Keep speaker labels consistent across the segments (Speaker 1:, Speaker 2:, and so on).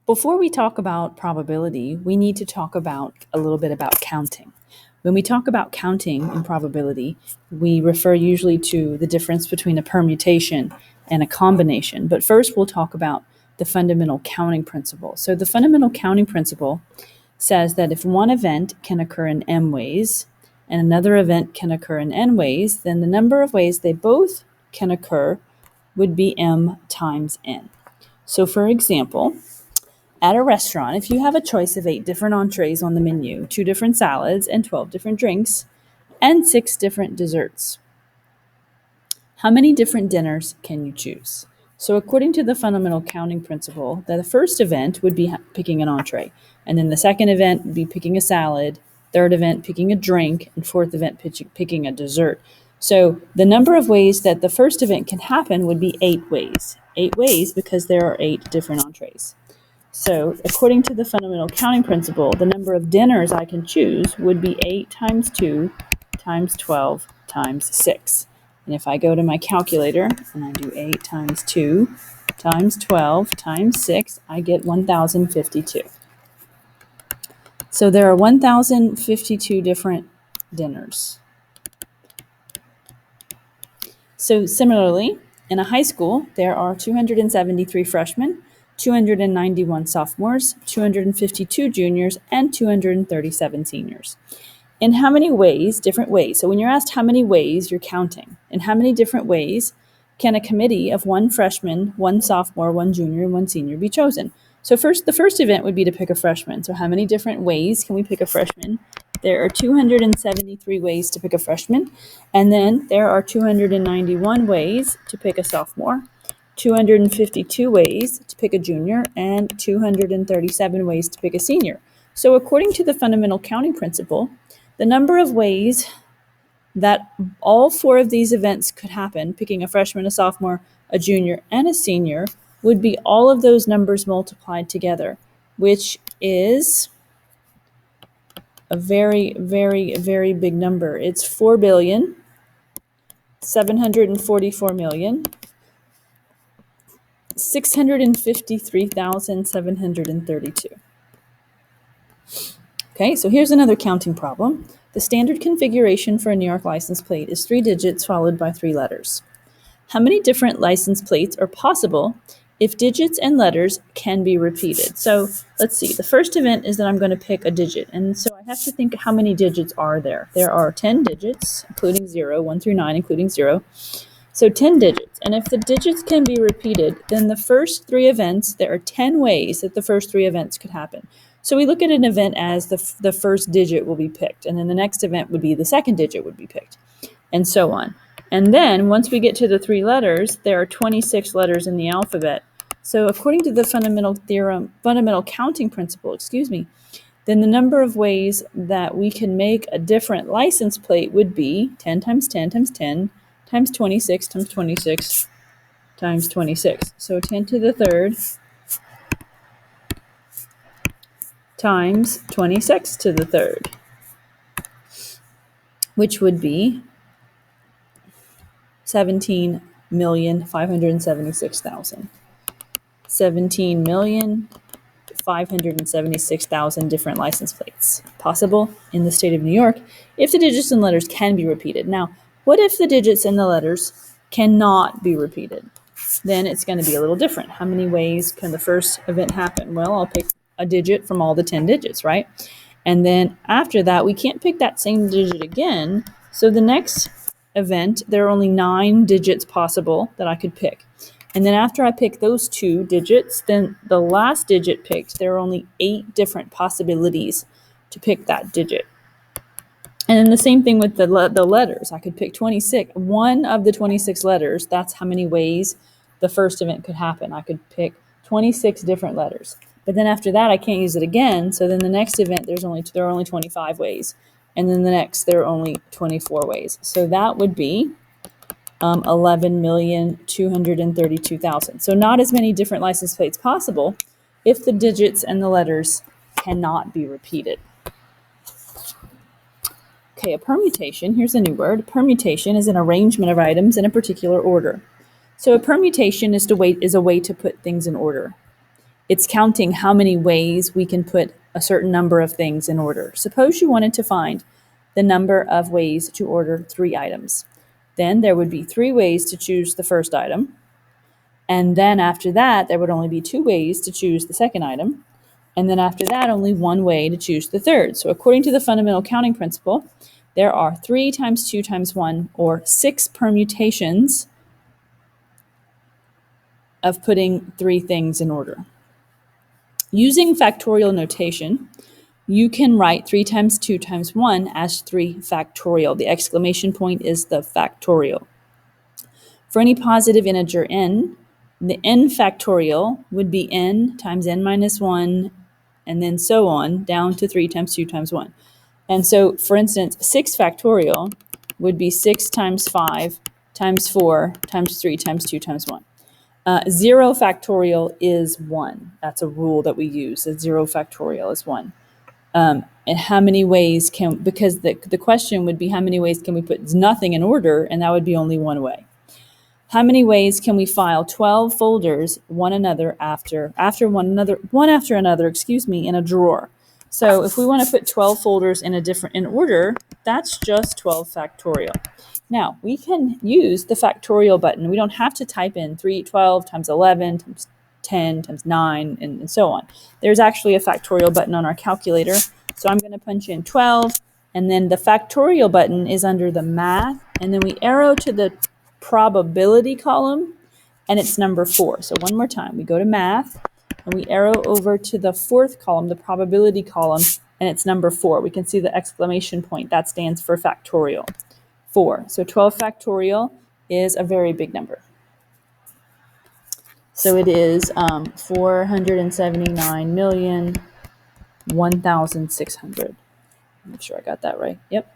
Speaker 1: Before we talk about probability, we need to talk about a little bit about counting. When we talk about counting in probability, we refer usually to the difference between a permutation and a combination. But first, we'll talk about the fundamental counting principle. So the fundamental counting principle says that if one event can occur in m ways and another event can occur in n ways, then the number of ways they both can occur would be m times n. So for example, at a restaurant, if you have a choice of 8 different entrees on the menu, 2 different salads, and 12 different drinks, and 6 different desserts, how many different dinners can you choose? So according to the fundamental counting principle, the first event would be picking an entree, and then the second event would be picking a salad, third event picking a drink, and fourth event picking a dessert. So the number of ways that the first event can happen would be 8 ways. 8 ways because there are 8 different entrees. So according to the fundamental counting principle, the number of dinners I can choose would be 8 times 2 times 12 times 6. And if I go to my calculator and I do 8 times 2 times 12 times 6, I get 1,052. So there are 1,052 different dinners. So similarly, in a high school, there are 273 freshmen, 291 sophomores, 252 juniors, and 237 seniors. In how many ways, different ways, so when you're asked how many ways, you're counting. In how many different ways can a committee of 1 freshman, 1 sophomore, 1 junior, and 1 senior be chosen? So the first event would be to pick a freshman. So how many different ways can we pick a freshman? There are 273 ways to pick a freshman, and then there are 291 ways to pick a sophomore, 252 ways to pick a junior, and 237 ways to pick a senior. So according to the fundamental counting principle, the number of ways that all 4 of these events could happen, picking a freshman, a sophomore, a junior, and a senior, would be all of those numbers multiplied together, which is a very, very, very big number. It's 4,744,653,732. Okay, so here's another counting problem. The standard configuration for a New York license plate is 3 digits followed by 3 letters. How many different license plates are possible if digits and letters can be repeated? So let's see. The first event is that I'm going to pick a digit. And so I have to think how many digits are there. There are 10 digits, including 0, 1 through 9, including 0. So 10 digits. And if the digits can be repeated, then the first 3 events, there are 10 ways that the first 3 events could happen. So we look at an event as the first digit will be picked, and then the next event would be the second digit would be picked, and so on. And then once we get to the 3 letters, there are 26 letters in the alphabet. So according to the fundamental counting principle, then the number of ways that we can make a different license plate would be 10 times 10 times 10 times 26 times 26 times 26. So 10 to the third times 26 to the third, which would be 17,576,000. 17,576,000 different license plates possible in the state of New York if the digits and letters can be repeated. Now, what if the digits and the letters cannot be repeated? Then it's going to be a little different. How many ways can the first event happen? Well, I'll pick a digit from all the 10 digits, right? And then after that, we can't pick that same digit again. So the next event, there are only 9 digits possible that I could pick. And then after I pick those 2 digits, then the last digit picked, there are only 8 different possibilities to pick that digit. And then the same thing with the letters. I could pick 26. One of the 26 letters, that's how many ways the first event could happen. I could pick 26 different letters. But then after that, I can't use it again. So then the next event, there are only 25 ways. And then the next, there are only 24 ways. So that would be 11,232,000. So not as many different license plates possible if the digits and the letters cannot be repeated. Okay, a permutation, here's a new word. Permutation is an arrangement of items in a particular order. So a permutation is a way to put things in order. It's counting how many ways we can put a certain number of things in order. Suppose you wanted to find the number of ways to order 3 items. Then there would be 3 ways to choose the first item. And then after that, there would only be 2 ways to choose the second item. And then after that, only 1 way to choose the third. So according to the fundamental counting principle, there are 3 times 2 times 1, or 6 permutations of putting 3 things in order. Using factorial notation, you can write 3 times 2 times 1 as 3 factorial. The exclamation point is the factorial. For any positive integer n, the n factorial would be n times n minus 1, and then so on, down to 3 times 2 times 1. And so, for instance, 6 factorial would be 6 times 5 times 4 times 3 times 2 times 1. 0 factorial is 1. That's a rule that we use. That 0 factorial is 1. And how many ways can, because the question would be how many ways can we put nothing in order, and that would be only 1 way. How many ways can we file 12 folders one after another, in a drawer? So if we want to put 12 folders in order, that's just 12 factorial. Now, we can use the factorial button. We don't have to type in 12 times 11 times 10 times 9 and so on. There's actually a factorial button on our calculator. So I'm going to punch in 12, and then the factorial button is under the math, and then we arrow to the probability column, and it's number 4. So one more time, we go to math, and we arrow over to the 4th column, the probability column, and it's number 4. We can see the exclamation point. That stands for factorial. 4. So 12 factorial is a very big number. So it is 479,001,600. Make sure I got that right. Yep.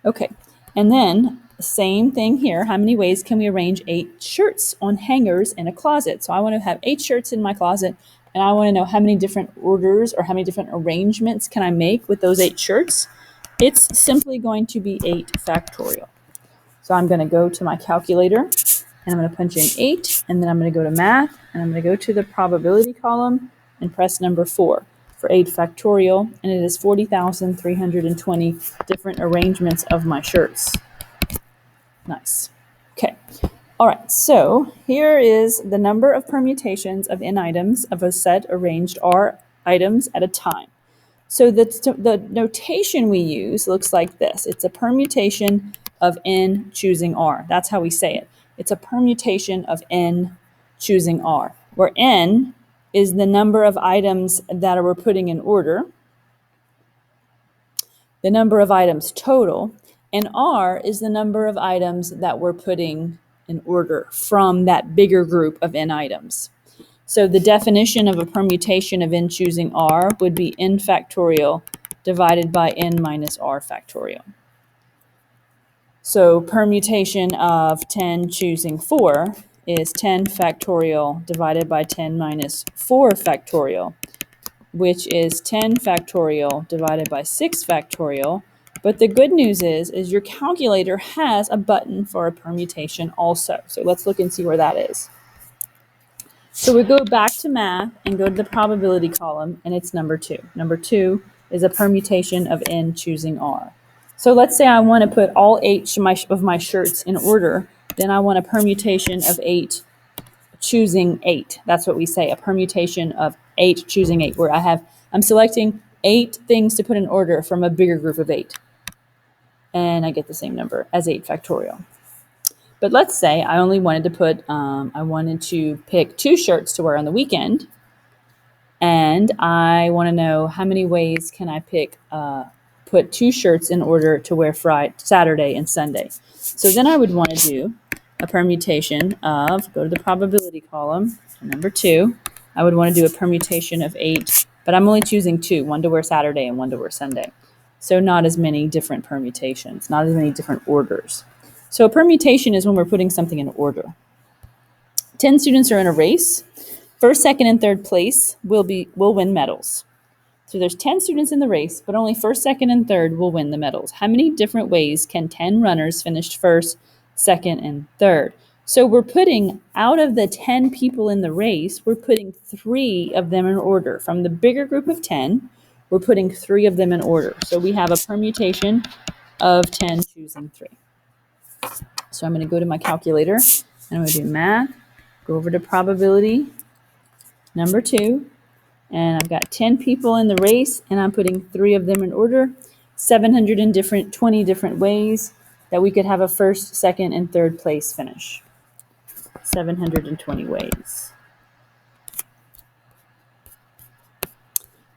Speaker 1: Okay. And then same thing here. How many ways can we arrange 8 shirts on hangers in a closet? So I want to have 8 shirts in my closet, and I want to know how many different orders or how many different arrangements can I make with those 8 shirts. It's simply going to be 8 factorial. So I'm going to go to my calculator, and I'm going to punch in 8, and then I'm going to go to math, and I'm going to go to the probability column and press number 4 for 8 factorial, and it is 40,320 different arrangements of my shirts. Nice. Okay. All right, so here is the number of permutations of n items of a set arranged r items at a time. So the notation we use looks like this. It's a permutation of n choosing r. That's how we say it. It's a permutation of n choosing r, where n is the number of items that we're putting in order, the number of items total, and r is the number of items that we're putting in order from that bigger group of n items. So the definition of a permutation of n choosing r would be n factorial divided by n minus r factorial. So permutation of 10 choosing 4 is 10 factorial divided by 10 minus 4 factorial, which is 10 factorial divided by 6 factorial. But the good news is your calculator has a button for a permutation also. So let's look and see where that is. So we go back to math and go to the probability column, and it's number 2. Number 2 is a permutation of n choosing r. So let's say I want to put all 8 of my shirts in order. Then I want a permutation of 8 choosing 8. That's what we say, a permutation of 8 choosing 8, where I'm selecting 8 things to put in order from a bigger group of 8. And I get the same number as 8 factorial. But let's say I only wanted to I wanted to pick 2 shirts to wear on the weekend, and I want to know how many ways can I put 2 shirts in order to wear Saturday and Sunday. So then I would want to do a permutation of, go to the probability column, number 2. I would want to do a permutation of 8, but I'm only choosing 2, one to wear Saturday and one to wear Sunday. So not as many different permutations, not as many different orders. So a permutation is when we're putting something in order. 10 students are in a race. First, second, and third place will win medals. So there's 10 students in the race, but only first, second, and third will win the medals. How many different ways can 10 runners finish first, second, and third? So we're putting, out of the 10 people in the race, we're putting 3 of them in order. From the bigger group of 10, we're putting 3 of them in order. So we have a permutation of 10 choosing 3. So I'm going to go to my calculator, and I'm going to do math, go over to probability number 2, and I've got 10 people in the race, and I'm putting 3 of them in order, 720 different ways that we could have a first, second, and third place finish. 720 ways.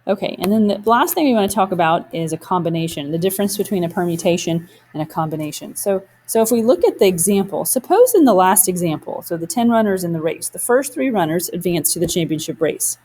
Speaker 1: Okay, and then the last thing we want to talk about is a combination, the difference between a permutation and a combination. So if we look at the example, suppose in the last example, so the 10 runners in the race, the first 3 runners advance to the championship race.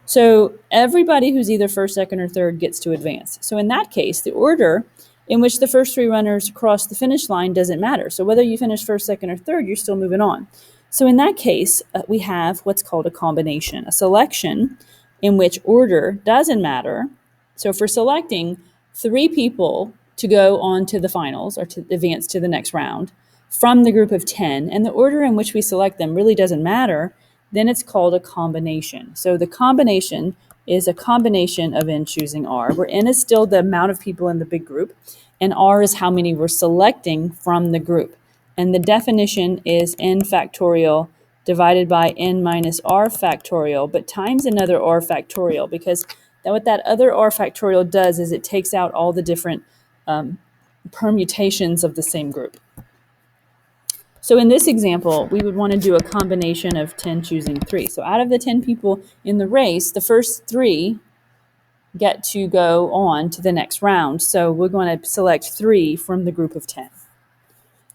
Speaker 1: So everybody who's either first, second, or third gets to advance. So in that case, the order in which the first 3 runners cross the finish line doesn't matter. So whether you finish first, second, or third, you're still moving on. So in that case, we have what's called a combination, a selection in which order doesn't matter. So if we're selecting 3 people to go on to the finals or to advance to the next round from the group of 10, and the order in which we select them really doesn't matter, then it's called a combination. So the combination is a combination of n choosing r, where n is still the amount of people in the big group, and r is how many we're selecting from the group. And the definition is n factorial divided by n minus r factorial, but times another r factorial, because what that other r factorial does is it takes out all the different permutations of the same group. So in this example, we would want to do a combination of 10 choosing 3. So out of the 10 people in the race, the first 3 get to go on to the next round. So we're going to select 3 from the group of 10.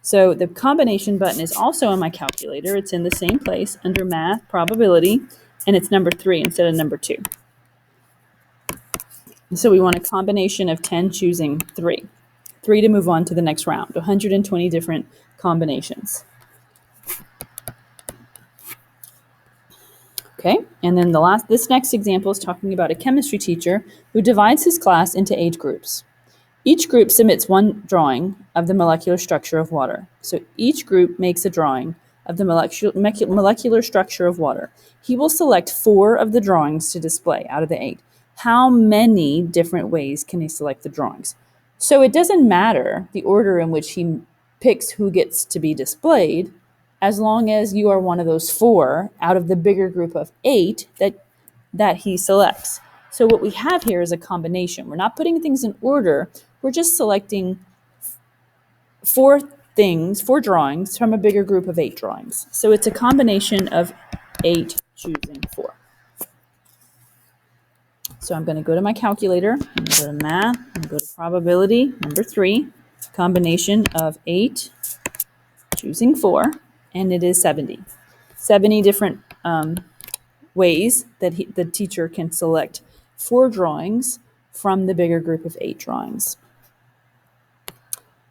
Speaker 1: So the combination button is also on my calculator. It's in the same place under math, probability, and it's number 3 instead of number 2. And so we want a combination of 10 choosing 3. 3 to move on to the next round, 120 different combinations. Okay, and then this next example is talking about a chemistry teacher who divides his class into 8 groups. Each group submits one drawing of the molecular structure of water. So each group makes a drawing of the molecular structure of water. He will select 4 of the drawings to display out of the 8. How many different ways can he select the drawings? So it doesn't matter the order in which he picks who gets to be displayed, as long as you are one of those 4 out of the bigger group of 8 that he selects. So what we have here is a combination. We're not putting things in order. We're just selecting 4 drawings from a bigger group of 8 drawings. So it's a combination of 8 choosing 4. So I'm going to go to my calculator. I'm going to go to math. I'm going to go to probability, number 3, combination of 8 choosing 4, and it is 70. 70 different ways that the teacher can select 4 drawings from the bigger group of 8 drawings.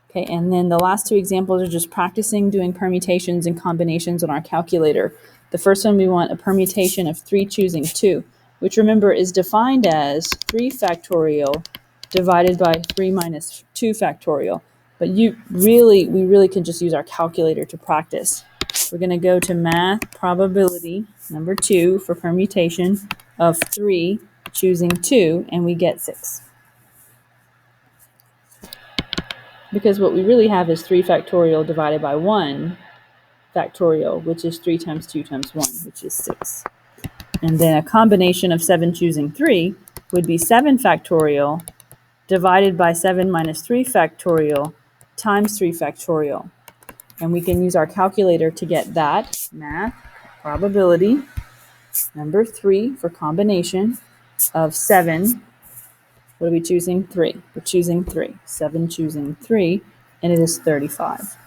Speaker 1: Okay, and then the last 2 examples are just practicing doing permutations and combinations on our calculator. The first one, we want a permutation of 3 choosing 2, which remember is defined as 3 factorial divided by 3 minus 2 factorial. But we really can just use our calculator to practice. We're going to go to math, probability, number 2 for permutation of 3 choosing 2, and we get 6. Because what we really have is 3 factorial divided by 1 factorial, which is 3 times 2 times 1, which is 6. And then a combination of 7 choosing 3 would be 7 factorial divided by 7 minus 3 factorial times 3 factorial. And we can use our calculator to get that. Math, probability, number 3 for combination of 7. What are we choosing? 3. We're choosing 3. 7 choosing 3, and it is 35.